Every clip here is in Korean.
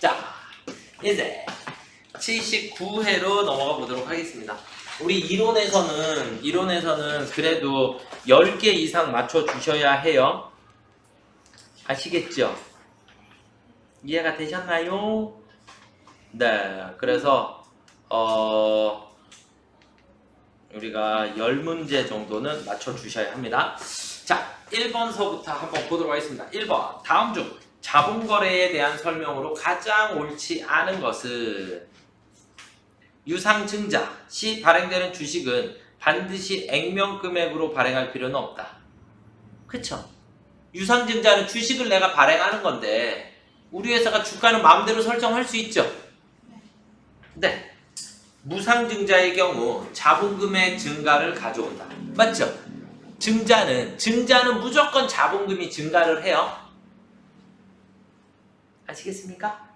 자, 이제 79회로 넘어가 보도록 하겠습니다. 우리 이론에서는 그래도 10개 이상 맞춰주셔야 해요. 아시겠죠? 이해가 되셨나요? 네, 그래서 우리가 10문제 정도는 맞춰주셔야 합니다. 자, 1번서부터 한번 보도록 하겠습니다. 1번, 다음 중 자본거래에 대한 설명으로 가장 옳지 않은 것은 유상증자 시 발행되는 주식은 반드시 액면금액으로 발행할 필요는 없다. 그쵸? 유상증자는 주식을 내가 발행하는 건데 우리 회사가 주가는 마음대로 설정할 수 있죠? 네. 무상증자의 경우 자본금의 증가를 가져온다. 맞죠? 증자는 무조건 자본금이 증가를 해요. 아시겠습니까?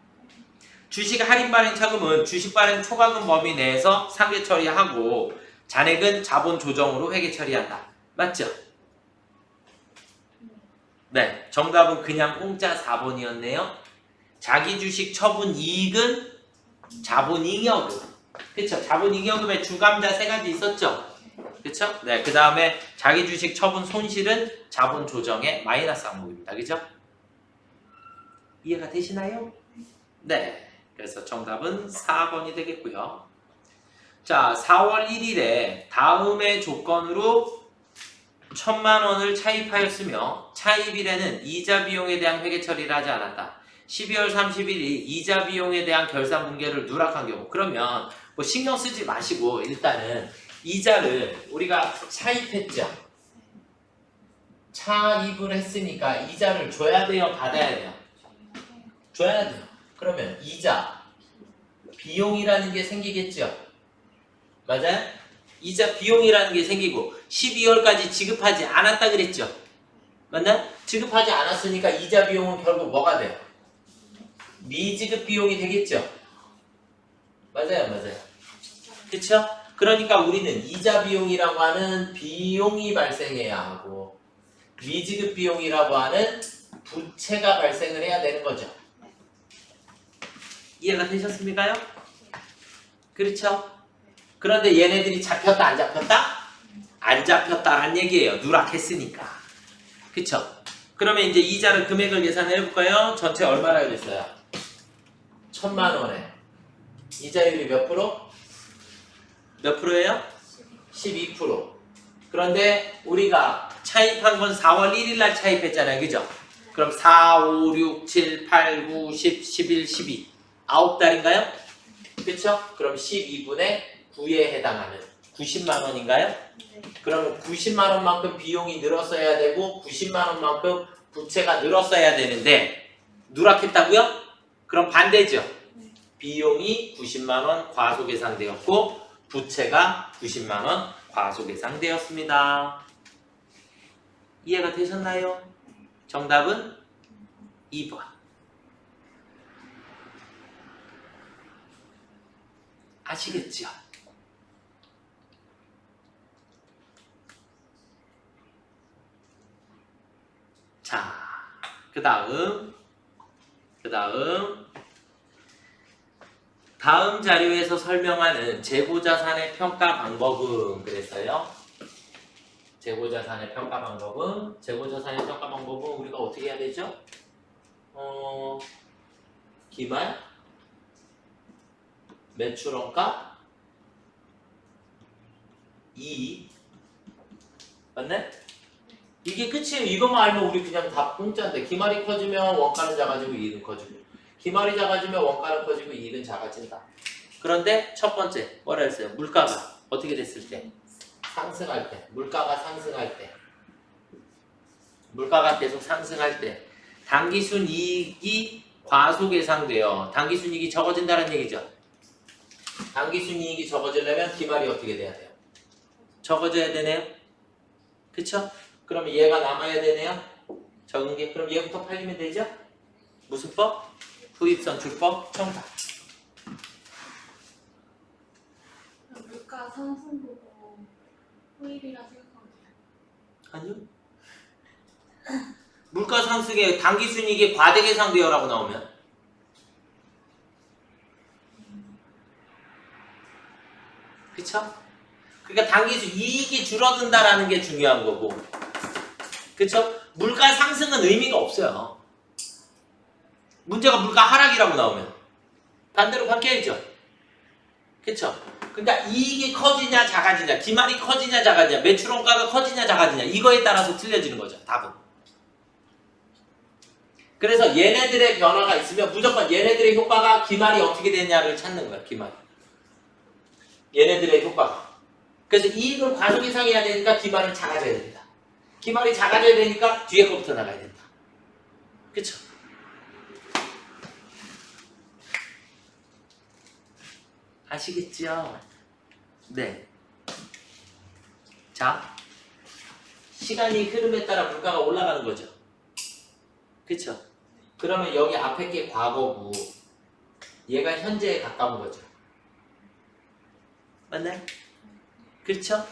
주식 할인 발행 차금은 주식 발행 초과금 범위 내에서 상계 처리하고 잔액은 자본 조정으로 회계 처리한다. 맞죠? 네, 정답은 그냥 공짜 4번이었네요. 자기 주식 처분 이익은 자본잉여금. 그쵸? 자본잉여금의 주감자 세 가지 있었죠? 그쵸? 네, 그 다음에 자기 주식 처분 손실은 자본 조정의 마이너스 항목입니다. 그죠? 이해가 되시나요? 네, 그래서 정답은 4번이 되겠고요. 자, 4월 1일에 다음의 조건으로 1,000만 원을 차입하였으며 차입일에는 이자 비용에 대한 회계 처리를 하지 않았다. 12월 30일이 이자 비용에 대한 결산 분계를 누락한 경우, 그러면 뭐 신경 쓰지 마시고 일단은 이자를 우리가 차입했죠. 차입을 했으니까 이자를 줘야 돼요, 받아야 돼요? 줘야 돼요. 그러면 이자 비용이라는 게 생기겠죠. 맞아요? 이자 비용이라는 게 생기고 12월까지 지급하지 않았다 그랬죠. 맞나? 지급하지 않았으니까 이자 비용은 결국 뭐가 돼요? 미지급 비용이 되겠죠. 맞아요. 그쵸? 그러니까 우리는 이자 비용이라고 하는 비용이 발생해야 하고 미지급 비용이라고 하는 부채가 발생을 해야 되는 거죠. 이해가 되셨습니까요? 그렇죠? 그런데 얘네들이 잡혔다 안 잡혔다? 안 잡혔다란 얘기예요. 누락했으니까. 그쵸? 그러면 이제 이자를 금액을 계산해 볼까요? 전체 얼마라고 했어요? 1,000만 원에 이자율이 몇 프로? 몇 프로예요? 12%. 그런데 우리가 차입한 건 4월 1일 날 차입했잖아요. 그죠? 그럼 4, 5, 6, 7, 8, 9, 10, 11, 12 9달인가요? 그쵸? 그럼 12분의 9에 해당하는 90만 원인가요? 네. 그러면 90만 원만큼 비용이 늘었어야 되고 90만 원만큼 부채가 늘었어야 되는데 누락했다고요? 그럼 반대죠. 네. 비용이 90만 원 과소계상되었고 부채가 90만 원 과소계상되었습니다. 이해가 되셨나요? 정답은 2번. 아시겠죠? 자, 그 다음 자료에서 설명하는 재고자산의 평가 방법은 그랬어요. 재고자산의 평가 방법은 우리가 어떻게 해야 되죠? 기말 매출원가 이익 맞네? 이게 끝이에요. 이것만 알면 우리 그냥 다 공짜인데 기말이 커지면 원가는 작아지고 이익은 커지고 기말이 작아지면 원가는 커지고 이익은 작아진다. 그런데 첫 번째 뭐라 했어요? 물가가 어떻게 됐을 때? 상승할 때. 물가가 상승할 때. 물가가 계속 상승할 때 당기순 이익이 과소계상돼요. 당기순 이익이 적어진다는 얘기죠. 당기순 이익이 적어지려면 기말이 어떻게 돼야 돼요? 적어져야 되네요. 그쵸? 그러면 얘가 남아야 되네요. 적은 게. 그럼 얘부터 팔리면 되죠? 무슨 법? 후입선출법 정답. 물가 상승 보고 후일이라 생각하면 돼요. 아니요. 물가 상승에 당기순이익이 과대계상되어라고 나오면 그쵸? 그러니까 단기수 이익이 줄어든다라는 게 중요한 거고. 그쵸? 물가 상승은 의미가 없어요. 문제가 물가 하락이라고 나오면 반대로 바뀌어야죠. 그쵸? 그러니까 이익이 커지냐 작아지냐, 기말이 커지냐 작아지냐, 매출 원가가 커지냐 작아지냐, 이거에 따라서 틀려지는 거죠. 답은. 그래서 얘네들의 변화가 있으면 무조건 얘네들의 효과가 기말이 어떻게 되냐를 찾는 거야. 기말. 얘네들의 효과가. 그래서 이익을 과속 이상해야 되니까 기말은 작아져야 된다. 기말이 작아져야 되니까 뒤에 거부터 나가야 된다. 그쵸? 아시겠죠? 네. 자, 시간이 흐름에 따라 물가가 올라가는 거죠. 그쵸? 그러면 여기 앞에 게 과거고 얘가 현재에 가까운 거죠. 맞나요? 그렇죠?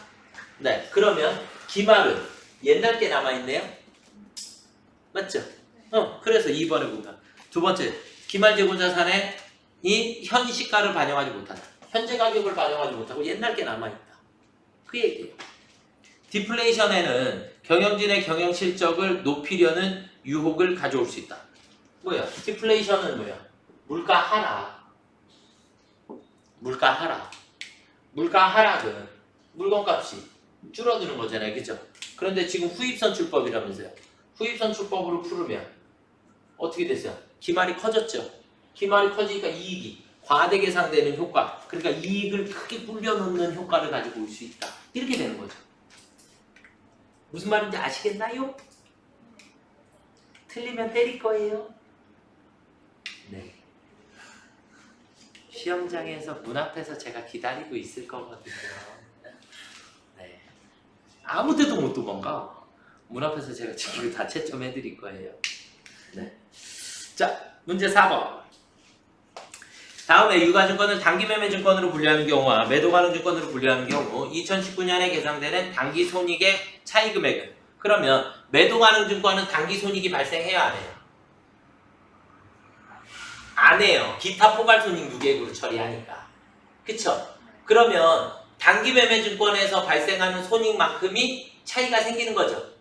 네. 그러면 기말은 옛날 게 남아있네요? 맞죠? 그래서 2번에 보면 두 번째, 기말 재고자산에 이 현시가를 반영하지 못한다. 현재 가격을 반영하지 못하고 옛날 게 남아있다. 그 얘기예요. 디플레이션에는 경영진의 경영 실적을 높이려는 유혹을 가져올 수 있다. 뭐야? 디플레이션은 뭐야? 물가 하락. 물가 하락. 물가 하락은 물건값이 줄어드는 거잖아요. 그죠? 그런데 지금 후입선출법이라면서요. 후입선출법으로 풀으면 어떻게 됐어요? 기말이 커졌죠. 기말이 커지니까 이익이 과대 계상되는 효과, 그러니까 이익을 크게 불려놓는 효과를 가지고 올 수 있다. 이렇게 되는 거죠. 무슨 말인지 아시겠나요? 틀리면 때릴 거예요. 네. 시험장에서 문 앞에서 제가 기다리고 있을 거거든요. 네. 아무 데도 못 도망가. 문 앞에서 제가 지금 다 채점해 드릴 거예요. 네. 자, 문제 4번. 다음에 유가증권을 단기매매증권으로 분류하는 경우와 매도가능증권으로 분류하는 경우 2019년에 계상되는 단기손익의 차이금액은? 그러면 매도가능증권은 단기손익이 발생해야 안 해요? 안 해요. 기타 포괄손익 누계액으로 처리하니까. 그쵸? 그러면 단기매매증권에서 발생하는 손익만큼이 차이가 생기는 거죠.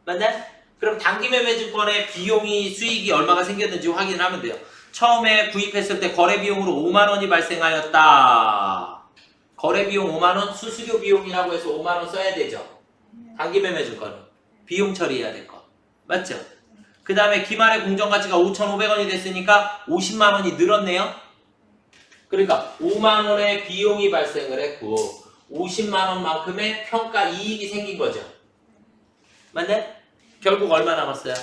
맞나요? 그럼 단기매매증권의 비용이 수익이 얼마가 생겼는지 확인을 하면 돼요. 처음에 구입했을 때 거래비용으로 5만원이 발생하였다. 거래비용 5만원, 수수료 비용이라고 해서 5만원 써야 되죠. 단기매매증권은 비용 처리해야 될 거. 맞죠? 그 다음에 기말의 공정가치가 5,500원이 됐으니까 50만원이 늘었네요. 그러니까 5만원의 비용이 발생을 했고 50만원만큼의 평가 이익이 생긴 거죠. 맞네? 결국 얼마 남았어요?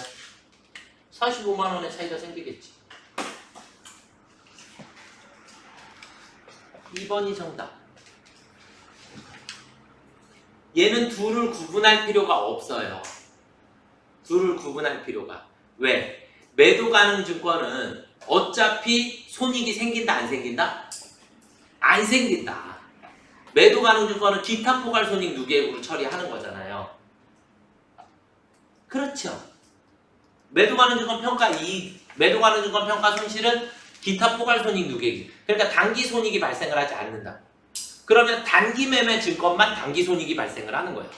45만원의 차이가 생기겠지. 2번이 정답. 얘는 둘을 구분할 필요가 없어요. 둘을 구분할 필요가. 왜? 매도 가능 증권은 어차피 손익이 생긴다 안 생긴다? 안 생긴다. 매도 가능 증권은 기타 포괄 손익 누계액으로 처리하는 거잖아요. 그렇죠. 매도 가능 증권 평가 이익, 매도 가능 증권 평가 손실은 기타 포괄 손익 누계액. 그러니까 단기 손익이 발생을 하지 않는다. 그러면 단기 매매 증권만 단기 손익이 발생을 하는 거예요.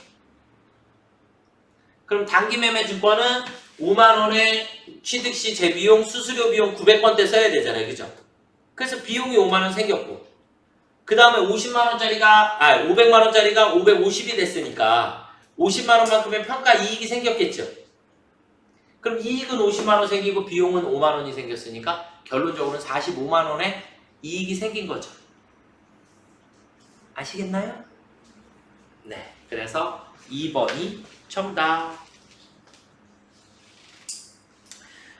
그럼 단기 매매 증권은 5만원의 취득시 재비용, 수수료 비용 900번대 써야 되잖아요. 그죠? 그래서 비용이 5만원 생겼고 그 다음에 50만원짜리가 500만원짜리가 550이 됐으니까 50만원만큼의 평가 이익이 생겼겠죠. 그럼 이익은 50만원 생기고 비용은 5만원이 생겼으니까 결론적으로는 45만원의 이익이 생긴 거죠. 아시겠나요? 네. 그래서 2번이 정답.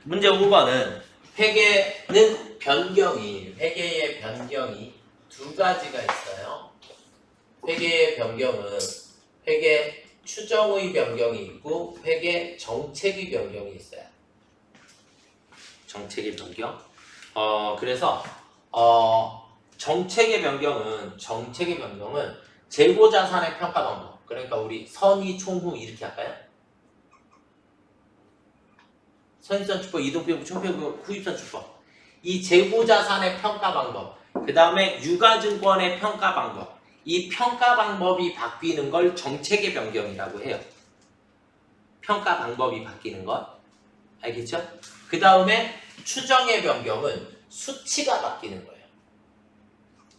문제 5번은 회계는 변경이, 회계의 변경이 두 가지가 있어요. 회계의 변경은 회계 추정의 변경이 있고 회계 정책의 변경이 있어요. 정책의 변경. 그래서 정책의 변경은 재고 자산의 평가 방법. 그러니까 우리 선의 총후 이렇게 할까요? 선입선출법, 이동표부, 총표부, 후입선출법. 이 재고 자산의 평가 방법. 그 다음에 유가증권의 평가 방법. 이 평가 방법이 바뀌는 걸 정책의 변경이라고 해요. 평가 방법이 바뀌는 것. 알겠죠? 그 다음에 추정의 변경은 수치가 바뀌는 거예요.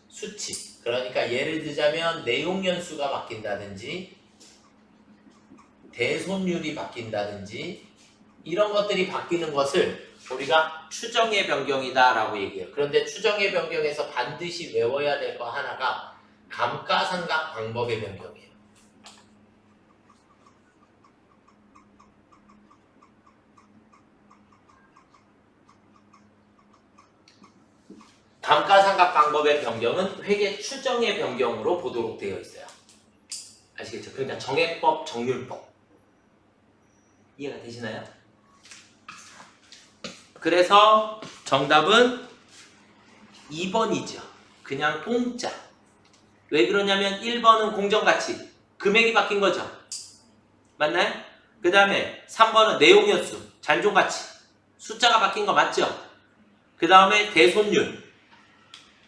수치. 그러니까 예를 들자면 내용연수가 바뀐다든지 대손율이 바뀐다든지 이런 것들이 바뀌는 것을 우리가 추정의 변경이다 라고 얘기해요. 그런데 추정의 변경에서 반드시 외워야 될 거 하나가 감가상각 방법의 변경이에요. 감가상각 방법의 변경은 회계 추정의 변경으로 보도록 되어 있어요. 아시겠죠? 그러니까 정액법, 정률법. 이해가 되시나요? 그래서 정답은 2번이죠. 그냥 공짜. 왜 그러냐면 1번은 공정가치, 금액이 바뀐 거죠. 맞나요? 그 다음에 3번은 내용연수, 잔존가치, 숫자가 바뀐 거 맞죠? 그 다음에 대손율,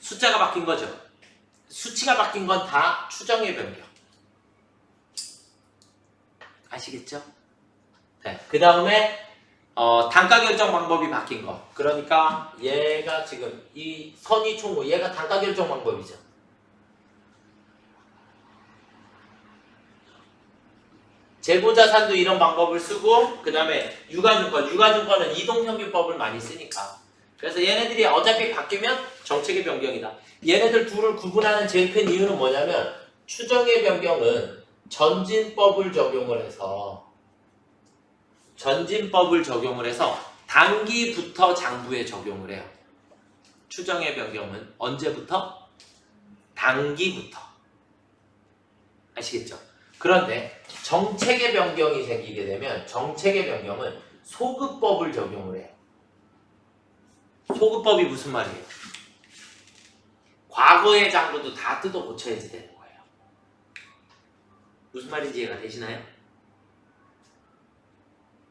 숫자가 바뀐 거죠. 수치가 바뀐 건 다 추정의 변경. 아시겠죠? 네. 그 다음에 단가 결정 방법이 바뀐 거. 그러니까 얘가 지금 이 선의 총무, 얘가 단가 결정 방법이죠. 재고자산도 이런 방법을 쓰고, 그 다음에 유가증권은 이동평균법을 많이 쓰니까. 그래서 얘네들이 어차피 바뀌면 정책의 변경이다. 얘네들 둘을 구분하는 제일 큰 이유는 뭐냐면 추정의 변경은 전진법을 적용을 해서 단기부터 장부에 적용을 해요. 추정의 변경은 언제부터? 단기부터. 아시겠죠? 그런데 정책의 변경이 생기게 되면 정책의 변경은 소급법을 적용을 해요. 소급법이 무슨 말이에요? 과거의 장부도 다 뜯어 고쳐야지 되는 거예요. 무슨 말인지 이해가 되시나요?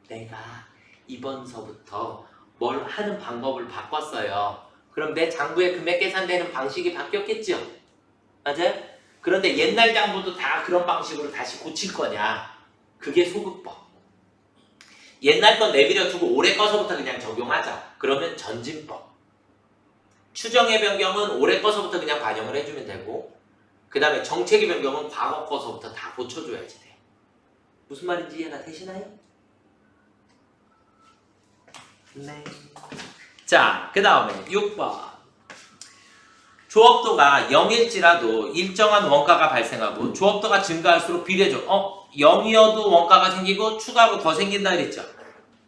내가 이번서부터 뭘 하는 방법을 바꿨어요. 그럼 내 장부에 금액 계산되는 방식이 바뀌었겠죠? 맞아요? 그런데 옛날 장부도 다 그런 방식으로 다시 고칠 거냐? 그게 소급법. 옛날 건 내버려 두고 올해 거서부터 그냥 적용하자. 그러면 전진법. 추정의 변경은 올해 거서부터 그냥 반영을 해주면 되고, 그 다음에 정책의 변경은 과거 거서부터 다 고쳐줘야지 돼요. 무슨 말인지 이해가 되시나요? 네. 자, 그 다음에 6번. 조업도가 0일지라도 일정한 원가가 발생하고 조업도가 증가할수록 비례적 0이어도 원가가 생기고 추가로 더 생긴다 그랬죠.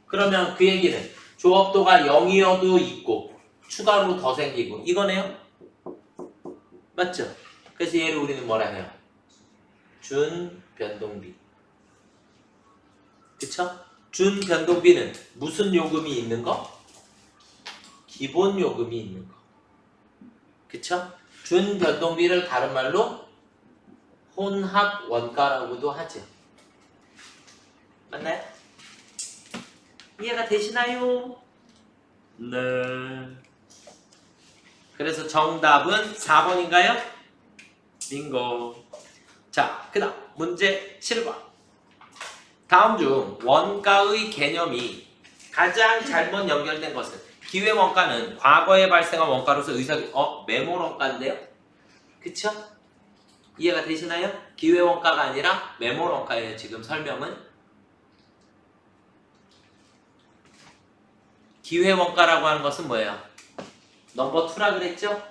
그러면 그 얘기는 조업도가 0이어도 있고 추가로 더 생기고 이거네요. 맞죠? 그래서 얘를 우리는 뭐라 해요? 준변동비. 그쵸? 준변동비는 무슨 요금이 있는 거? 기본 요금이 있는 거. 그쵸? 준변동비를 다른 말로 혼합 원가라고도 하죠. 맞나요? 이해가 되시나요? 네. 그래서 정답은 4번인가요? 빙고. 자, 그 다음 문제 7번. 다음 중 원가의 개념이 가장 잘못 연결된 것은 기회원가는 과거에 발생한 원가로서 메모원가인데요? 그쵸? 이해가 되시나요? 기회원가가 아니라 메모원가예요. 지금 설명은 기회원가라고 하는 것은 뭐예요? 넘버 2라 그랬죠?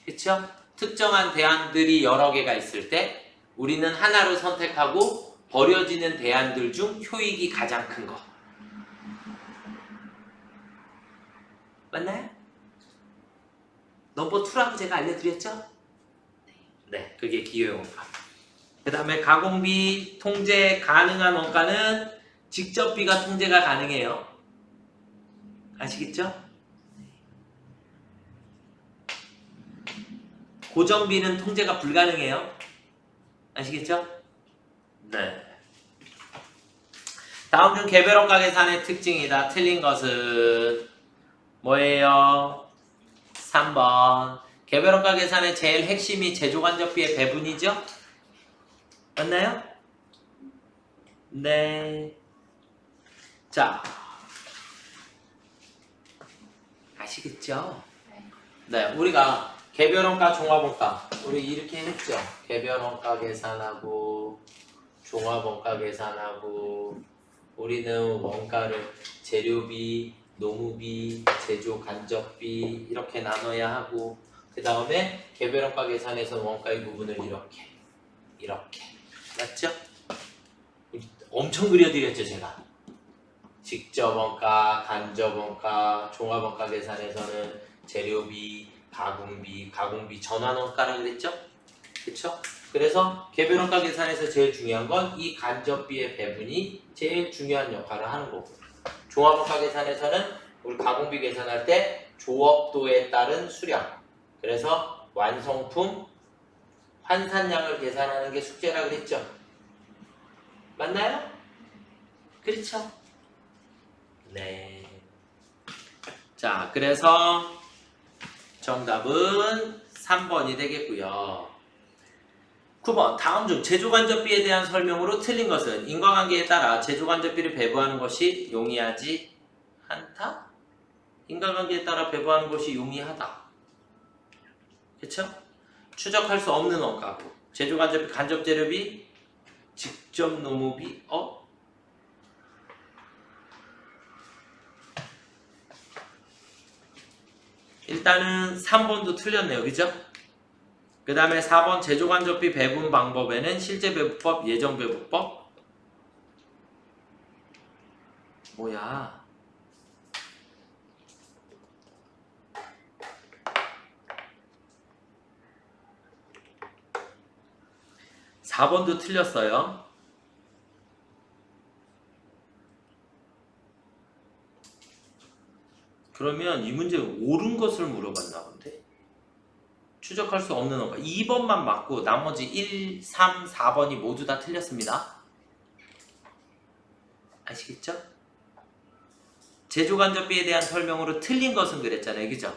그쵸? 특정한 대안들이 여러 개가 있을 때 우리는 하나를 선택하고 버려지는 대안들 중 효익이 가장 큰 거. 맞나요? 넘버 2라고 제가 알려드렸죠? 네, 그게 기회원가. 그 다음에 가공비 통제 가능한 원가는 직접비가 통제가 가능해요. 아시겠죠? 고정비는 통제가 불가능해요. 아시겠죠? 네. 다음 중 개별원가 계산의 특징이다. 틀린 것은 뭐예요? 3번. 개별원가 계산의 제일 핵심이 제조간접비의 배분이죠? 맞나요? 네. 자, 아시겠죠? 네, 우리가 개별원가, 종합원가 우리 이렇게 했죠. 개별원가 계산하고 종합원가 계산하고 우리는 원가를 재료비, 노무비, 제조간접비 이렇게 나눠야 하고 그 다음에 개별원가 계산에서 원가의 부분을 이렇게 맞죠? 엄청 그려드렸죠 제가. 직접원가, 간접원가, 종합원가 계산에서는 재료비, 가공비, 전환원가라 그랬죠? 그쵸? 그래서 개별원가 계산에서 제일 중요한 건 이 간접비의 배분이 제일 중요한 역할을 하는 거고 종합원가 계산에서는 우리 가공비 계산할 때 조업도에 따른 수량 그래서 완성품, 환산량을 계산하는 게 숙제라 그랬죠? 맞나요? 그렇죠? 네. 자, 그래서 정답은 3번이 되겠고요. 9번 다음 중 제조간접비에 대한 설명으로 틀린 것은 인과관계에 따라 제조간접비를 배부하는 것이 용이하지 않다? 인과관계에 따라 배부하는 것이 용이하다. 그쵸? 추적할 수 없는 원가고 제조간접비, 간접재료비, 직접 노무비, 일단은 3번도 틀렸네요. 그죠? 그 다음에 4번 제조간접비 배분 방법에는 실제배부법, 예정배부법 뭐야 4번도 틀렸어요. 그러면 이 문제 옳은 것을 물어봤나 본데 추적할 수 없는 원가 2번만 맞고 나머지 1, 3, 4번이 모두 다 틀렸습니다. 아시겠죠? 제조간접비에 대한 설명으로 틀린 것은 그랬잖아요. 그죠?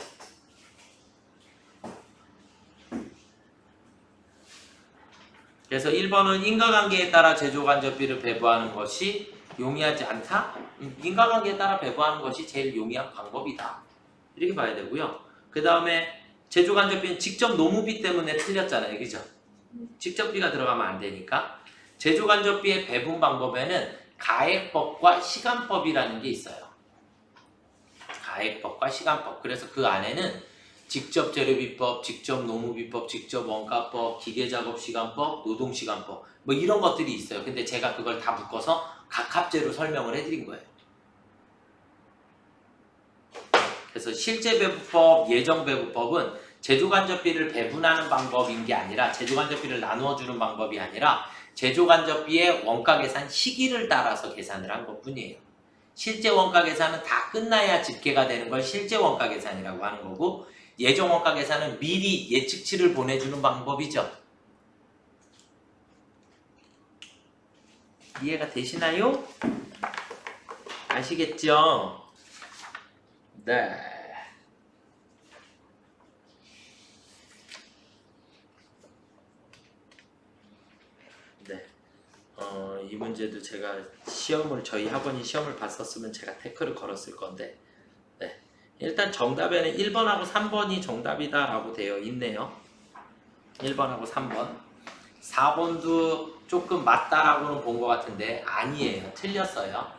그래서 1번은 인과관계에 따라 제조간접비를 배부하는 것이 용이하지 않다? 인과관계에 따라 배부하는 것이 제일 용이한 방법이다. 이렇게 봐야 되고요. 그 다음에 제조간접비는 직접 노무비 때문에 틀렸잖아요. 그죠? 직접비가 들어가면 안 되니까. 제조간접비의 배분 방법에는 가액법과 시간법이라는 게 있어요. 가액법과 시간법. 그래서 그 안에는 직접 재료비법, 직접 노무비법, 직접 원가법, 기계작업시간법, 노동시간법 뭐 이런 것들이 있어요. 근데 제가 그걸 다 묶어서 각 합제로 설명을 해드린 거예요. 그래서 실제배부법, 예정배부법은 제조간접비를 배분하는 방법인 게 아니라 제조간접비를 나누어주는 방법이 아니라 제조간접비의 원가계산 시기를 따라서 계산을 한 것뿐이에요. 실제 원가계산은 다 끝나야 집계가 되는 걸 실제 원가계산이라고 하는 거고 예정 원가계산은 미리 예측치를 보내주는 방법이죠. 이해가 되시나요? 아시겠죠? 네. 네. 이 문제도 제가 저희 학원이 시험을 봤었으면 제가 태클을 걸었을 건데, 네. 일단 정답에는 1번하고 3번이 정답이다 라고 되어 있네요. 1번하고 3번. 4번도 조금 맞다라고는 본 것 같은데, 아니에요. 틀렸어요.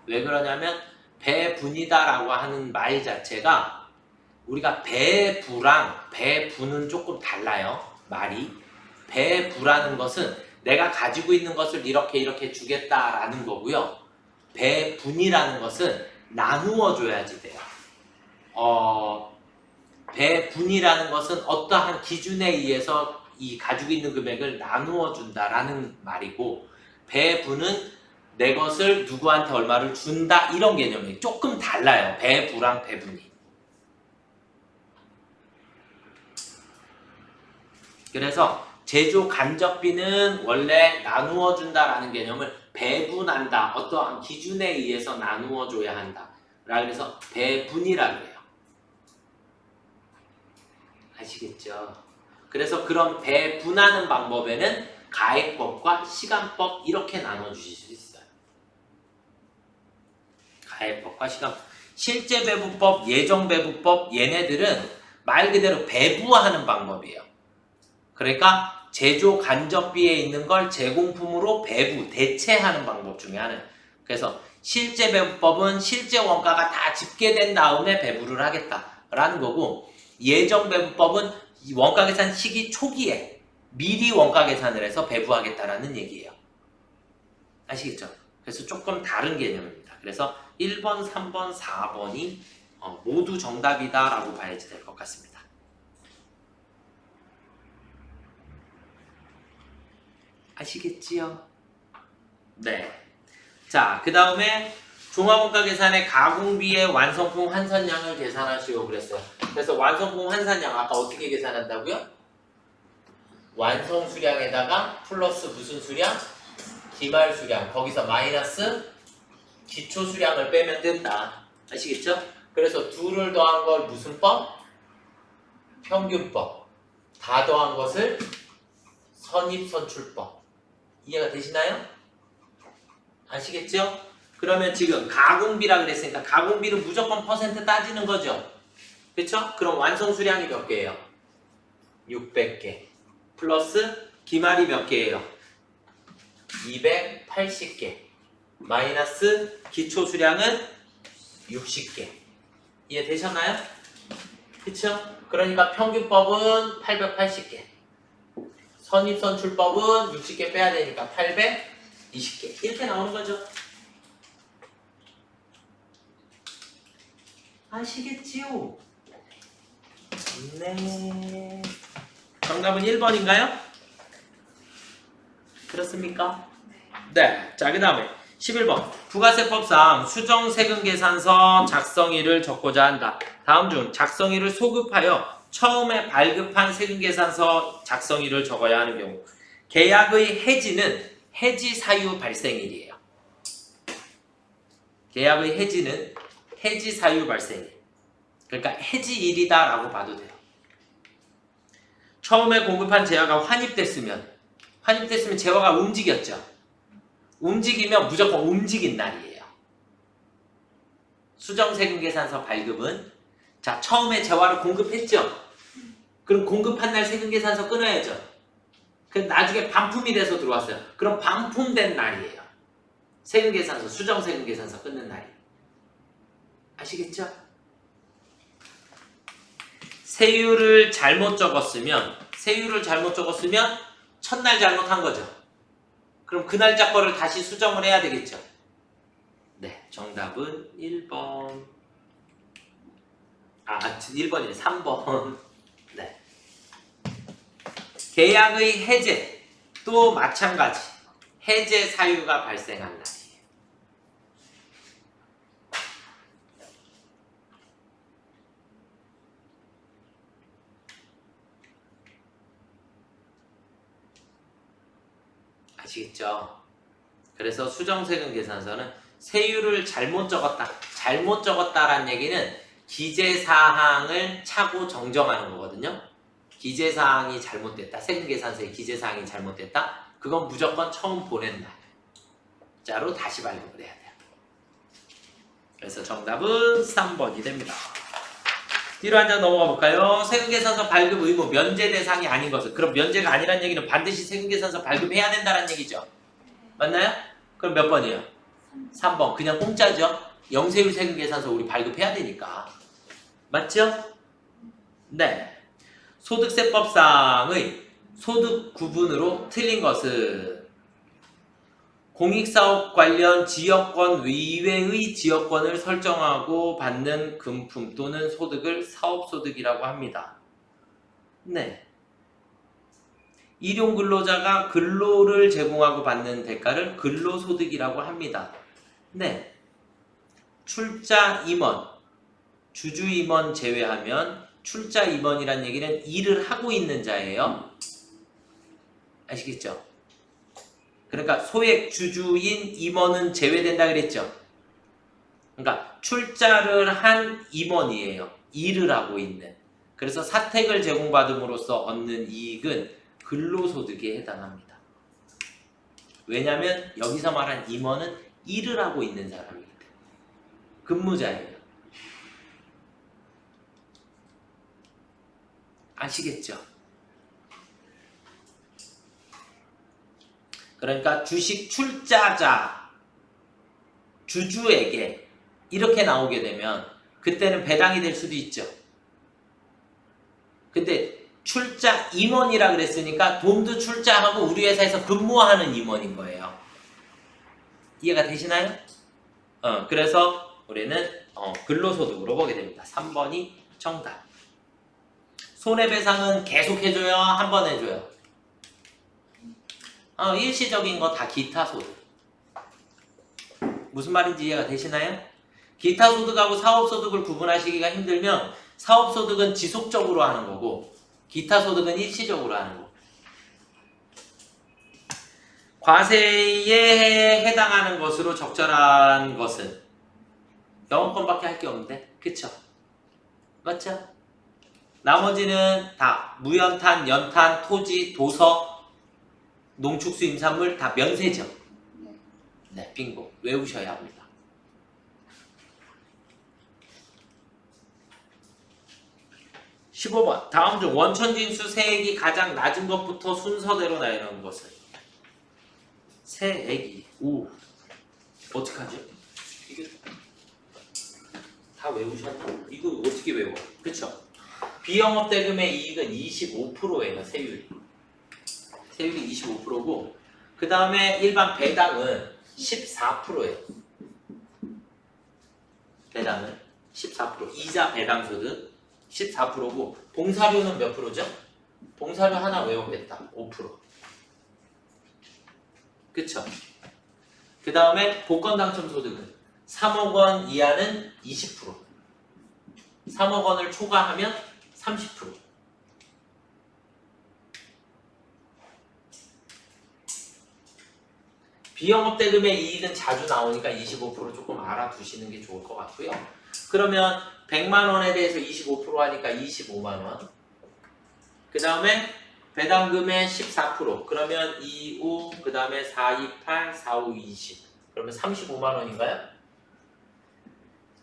왜 그러냐면, 배분이다라고 하는 말 자체가 우리가 배부랑 배분은 조금 달라요. 말이. 배부라는 것은 내가 가지고 있는 것을 이렇게 주겠다라는 거고요. 배분이라는 것은 나누어 줘야지 돼요. 배분이라는 것은 어떠한 기준에 의해서 이 가지고 있는 금액을 나누어 준다라는 말이고 배분은 내 것을 누구한테 얼마를 준다 이런 개념이 조금 달라요. 배부랑 배분이. 그래서 제조 간접비는 원래 나누어 준다라는 개념을 배분한다. 어떠한 기준에 의해서 나누어 줘야 한다. 그래서 배분이라고 해요. 아시겠죠? 그래서 그런 배분하는 방법에는 가액법과 시간법 이렇게 나눠주실 수 있어요. 가액법과 시간법. 실제 배분법, 예정 배분법 얘네들은 말 그대로 배부하는 방법이에요. 그러니까 제조 간접비에 있는 걸 제공품으로 배부, 대체하는 방법 중에 하나예요. 그래서 실제 배분법은 실제 원가가 다 집계된 다음에 배부를 하겠다라는 거고, 예정 배분법은 원가 계산 시기 초기에 미리 원가 계산을 해서 배부하겠다라는 얘기예요. 아시겠죠? 그래서 조금 다른 개념입니다. 그래서 1번, 3번, 4번이 모두 정답이다 라고 봐야지 될 것 같습니다. 아시겠지요? 네. 자, 그 다음에 종합원가 계산의 가공비의 완성품 환산량을 계산하시오 그랬어요. 그래서 완성품 환산량 아까 어떻게 계산한다고요? 완성 수량에다가 플러스 무슨 수량? 기말 수량. 거기서 마이너스 기초 수량을 빼면 된다. 아시겠죠? 그래서 둘을 더한 걸 무슨 법? 평균법. 다 더한 것을 선입선출법. 이해가 되시나요? 아시겠죠? 그러면 지금 가공비라 그랬으니까 가공비는 무조건 퍼센트 따지는 거죠. 그쵸? 그럼 완성 수량이 몇 개예요? 600개. 플러스 기말이 몇 개예요? 280개. 마이너스 기초 수량은 60개. 이해되셨나요? 그쵸? 그러니까 평균법은 880개. 선입선출법은 60개 빼야 되니까 820개. 이렇게 나오는 거죠. 아시겠지요? 네. 정답은 1번인가요? 그렇습니까? 네. 자, 그 다음에 11번. 부가세법상 수정세금계산서 작성일을 적고자 한다. 다음 중 작성일을 소급하여 처음에 발급한 세금계산서 작성일을 적어야 하는 경우. 계약의 해지는 해지 사유 발생일이에요. 계약의 해지는 해지 사유 발생일. 그러니까 해지일이다라고 봐도 돼요. 처음에 공급한 재화가 환입됐으면 재화가 움직였죠. 움직이면 무조건 움직인 날이에요. 수정세금계산서 발급은 자 처음에 재화를 공급했죠. 그럼 공급한 날 세금계산서 끊어야죠. 그럼 나중에 반품이 돼서 들어왔어요. 그럼 반품된 날이에요. 세금계산서, 수정세금계산서 끊는 날이. 아시겠죠? 세율을 잘못 적었으면 첫날 잘못한 거죠. 그럼 그 날짜 거를 다시 수정을 해야 되겠죠. 네, 정답은 1번. 1번이네. 3번. 네. 계약의 해제 또 마찬가지. 해제 사유가 발생한 날이에요. 아시겠죠? 그래서 수정세금 계산서는 세율을 잘못 적었다라는 얘기는 기재사항을 차고 정정하는 거거든요. 기재사항이 잘못됐다. 세금계산서의 기재사항이 잘못됐다. 그건 무조건 처음 보낸 날짜로 다시 발급을 해야 돼요. 그래서 정답은 3번이 됩니다. 뒤로 한 장 넘어가 볼까요? 세금계산서 발급 의무 면제 대상이 아닌 것은. 그럼 면제가 아니란 얘기는 반드시 세금계산서 발급해야 된다는 얘기죠. 맞나요? 그럼 몇 번이에요? 3번. 그냥 공짜죠. 영세율 세금계산서 우리 발급해야 되니까. 맞죠? 네. 소득세법상의 소득 구분으로 틀린 것은 공익사업 관련 지역권 이외의 지역권을 설정하고 받는 금품 또는 소득을 사업소득이라고 합니다. 네. 일용근로자가 근로를 제공하고 받는 대가를 근로소득이라고 합니다. 네. 출자 임원, 주주 임원 제외하면 출자 임원이란 얘기는 일을 하고 있는 자예요. 아시겠죠? 그러니까 소액 주주인 임원은 제외된다 그랬죠. 그러니까 출자를 한 임원이에요. 일을 하고 있는. 그래서 사택을 제공받음으로써 얻는 이익은 근로소득에 해당합니다. 왜냐하면 여기서 말한 임원은 일을 하고 있는 사람이기 때문에 근무자예요. 아시겠죠? 그러니까 주식 출자자 주주에게 이렇게 나오게 되면 그때는 배당이 될 수도 있죠. 근데 출자 임원이라 그랬으니까 돈도 출자하고 우리 회사에서 근무하는 임원인 거예요. 이해가 되시나요? 그래서 우리는 근로소득으로 보게 됩니다. 3번이 정답. 손해배상은 계속 해줘요? 한 번 해줘요? 일시적인 거 다 기타소득. 무슨 말인지 이해가 되시나요? 기타소득하고 사업소득을 구분하시기가 힘들면 사업소득은 지속적으로 하는 거고 기타소득은 일시적으로 하는 거고 과세에 해당하는 것으로 적절한 것은 영어권밖에 할 게 없는데 그쵸? 맞죠? 나머지는 다 무연탄, 연탄, 토지, 도서, 농축수 임산물 다 면세죠? 네, 빙고. 외우셔야 합니다. (15번) 다음 중 원천징수 세액이 가장 낮은 것부터 순서대로 나열하는 것은 세액이 어떡하지? 이게 다 외우셨나? 이거 어떻게 외워? 그쵸? 비영업대금의 이익은 25%예요. 세율이 25%고 그 다음에 일반 배당은 14%예요. 배당은 14%. 이자 배당소득 14%고 봉사료는 몇 프로죠? 봉사료 하나 외우겠다. 5%. 그쵸? 그 다음에 복권 당첨 소득은 3억 원 이하는 20%. 3억 원을 초과하면 30%. 비영업대금의 이익은 자주 나오니까 25% 조금 알아두시는 게 좋을 것 같고요. 그러면 100만 원에 대해서 25% 하니까 25만 원. 그 다음에 배당금의 14%. 그러면 25, 그 다음에 428, 45, 20. 그러면 35만 원인가요?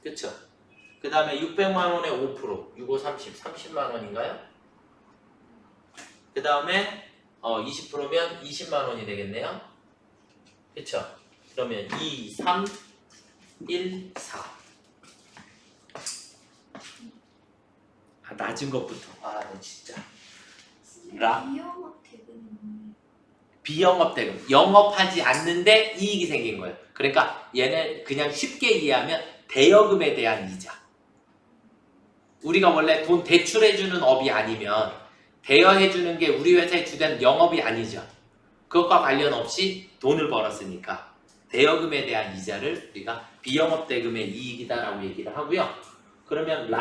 그쵸? 그 다음에 600만 원에 5%. 65, 30. 30만 원인가요? 그 다음에 20%면 20만 원이 되겠네요. 그쵸? 그러면 2, 3, 1, 4. 낮은 것부터. 네, 진짜. 비영업대금. 영업하지 않는데 이익이 생긴 거예요. 그러니까 얘는 그냥 쉽게 이해하면 대여금에 대한 이자. 우리가 원래 돈 대출해주는 업이 아니면 대여해주는 게 우리 회사의 주된 영업이 아니죠. 그것과 관련 없이 돈을 벌었으니까 대여금에 대한 이자를 우리가 비영업대금의 이익이다라고 얘기를 하고요. 그러면 네.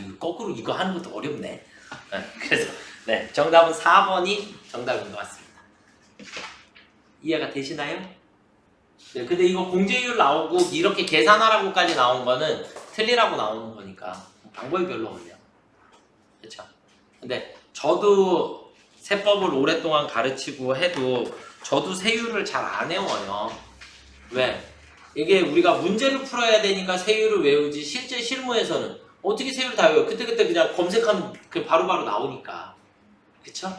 이거 거꾸로 이거 하는 것도 어렵네. 그래서 네, 정답은 4번이 정답인 것 같습니다. 이해가 되시나요? 네, 근데 이거 공제율 나오고 이렇게 계산하라고까지 나온 거는 틀리라고 나오는 거니까 방법이 별로 없네요. 그렇죠? 근데 저도 세법을 오랫동안 가르치고 해도 저도 세율을 잘 안 외워요. 왜? 이게 우리가 문제를 풀어야 되니까 세율을 외우지 실제 실무에서는 어떻게 세율을 다 외워요? 그때그때 그냥 검색하면 바로바로 나오니까. 그쵸?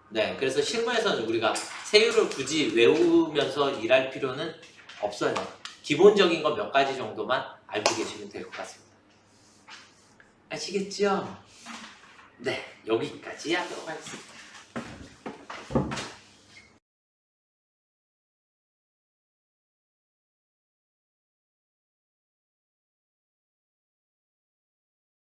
네, 그래서 실무에서는 우리가 세율을 굳이 외우면서 일할 필요는 없어요. 기본적인 거 몇 가지 정도만 알고 계시면 될 것 같습니다. 아시겠죠? 네, 여기까지 하도록 하겠습니다.